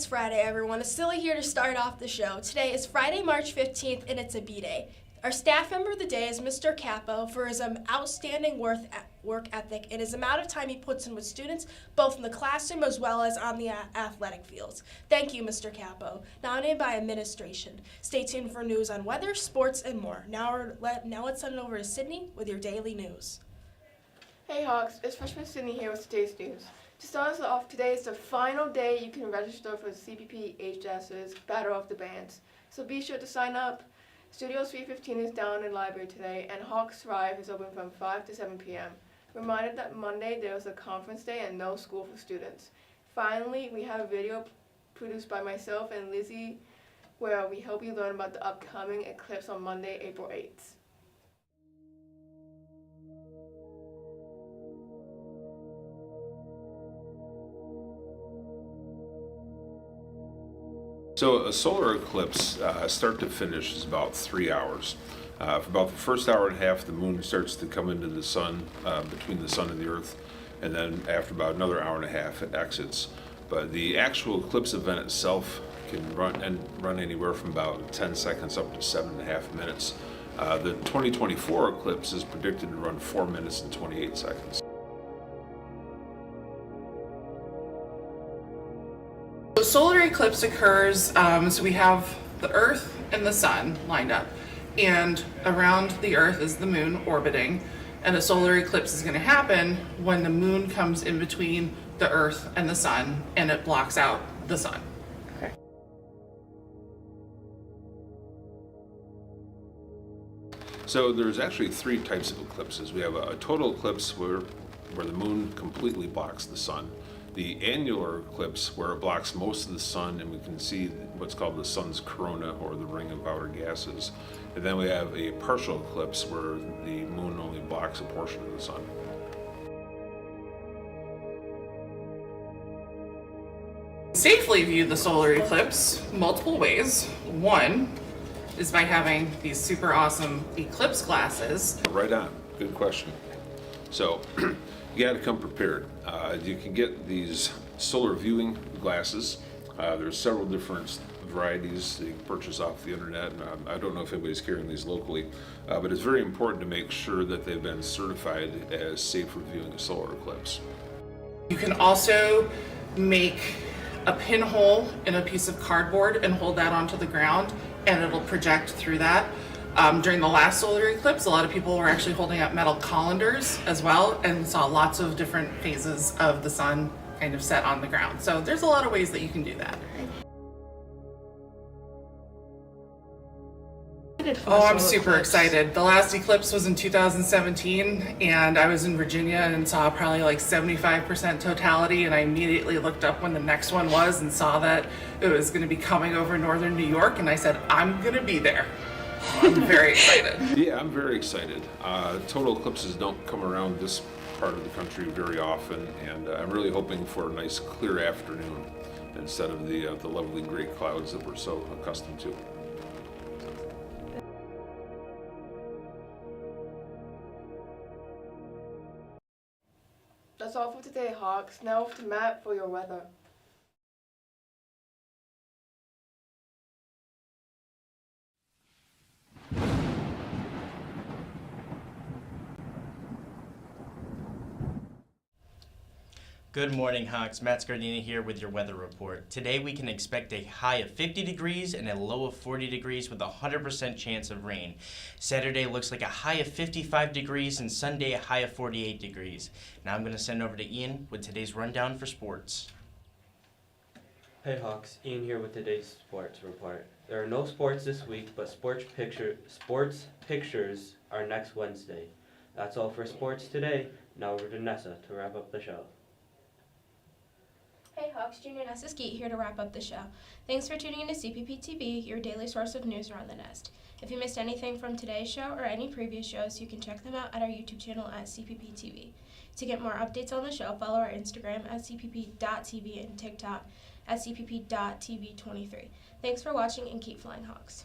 it's Friday, everyone. It's Silly here to start off the show. Today is Friday, March 15th, and it's a B-Day. Our staff member of the day is Mr. Capo for his outstanding work ethic and his amount of time he puts in with students, both in the classroom as well as on the athletic fields. Thank you, Mr. Capo. Nominated by administration. Stay tuned for news on weather, sports, and more. Now let's send it over to Sydney with your daily news. Hey Hawks, it's freshman Sydney here with today's news. To start us off, today is the final day you can register for the CPPh's Battle of the Bands. So be sure to sign up. Studio 315 is down in the library today, and Hawks Thrive is open from 5 to 7 p.m. Reminded that Monday there was a conference day and no school for students. Finally, we have a video produced by myself and Lizzie where we help you learn about the upcoming eclipse on Monday, April 8th. So a solar eclipse, start to finish, is about 3 hours. For about the first hour and a half, the moon starts to come into the sun, between the sun and the earth, and then after about another hour and a half, it exits. But the actual eclipse event itself can run anywhere from about 10 seconds up to 7.5 minutes. The 2024 eclipse is predicted to run 4 minutes and 28 seconds. The solar eclipse occurs, so we have the Earth and the Sun lined up, and around the Earth is the Moon orbiting, and a solar eclipse is going to happen when the Moon comes in between the Earth and the Sun, and it blocks out the Sun. Okay. So there's actually 3 types of eclipses. We have a total eclipse where the moon completely blocks the sun. The annular eclipse, where it blocks most of the sun and we can see what's called the sun's corona, or the ring of outer gases. And then we have a partial eclipse where the moon only blocks a portion of the sun. Safely view the solar eclipse multiple ways. One is by having these super awesome eclipse glasses. Right on. Good question. So you got to come prepared. You can get these solar viewing glasses. There's several different varieties that you can purchase off the internet. And I don't know if anybody's carrying these locally, but it's very important to make sure that they've been certified as safe for viewing a solar eclipse. You can also make a pinhole in a piece of cardboard and hold that onto the ground, and it'll project through that. During the last solar eclipse, a lot of people were actually holding up metal colanders as well, and saw lots of different phases of the sun kind of set on the ground. So there's a lot of ways that you can do that. Oh, I'm super excited. The last eclipse was in 2017, and I was in Virginia and saw probably like 75% totality, and I immediately looked up when the next one was and saw that it was going to be coming over northern New York, and I said, I'm going to be there. I'm very excited. Yeah, I'm very excited. Total eclipses don't come around this part of the country very often, and I'm really hoping for a nice clear afternoon instead of the lovely gray clouds that we're so accustomed to. That's all for today, Hawks. Now to Matt for your weather. Good morning, Hawks. Matt Scardini here with your weather report. Today we can expect a high of 50 degrees and a low of 40 degrees with a 100% chance of rain. Saturday looks like a high of 55 degrees and Sunday a high of 48 degrees. Now I'm going to send over to Ian with today's rundown for sports. Hey Hawks, Ian here with today's sports report. There are no sports this week, but sports pictures are next Wednesday. That's all for sports today. Now over to Nessa to wrap up the show. Hey Hawks, Junior Nessa Skeet here to wrap up the show. Thanks for tuning in to CPPtv, your daily source of news around the nest. If you missed anything from today's show or any previous shows, you can check them out at our YouTube channel at CPPtv. To get more updates on the show, follow our Instagram at CPP.tv and TikTok at CPP.tv23. Thanks for watching and keep flying, Hawks.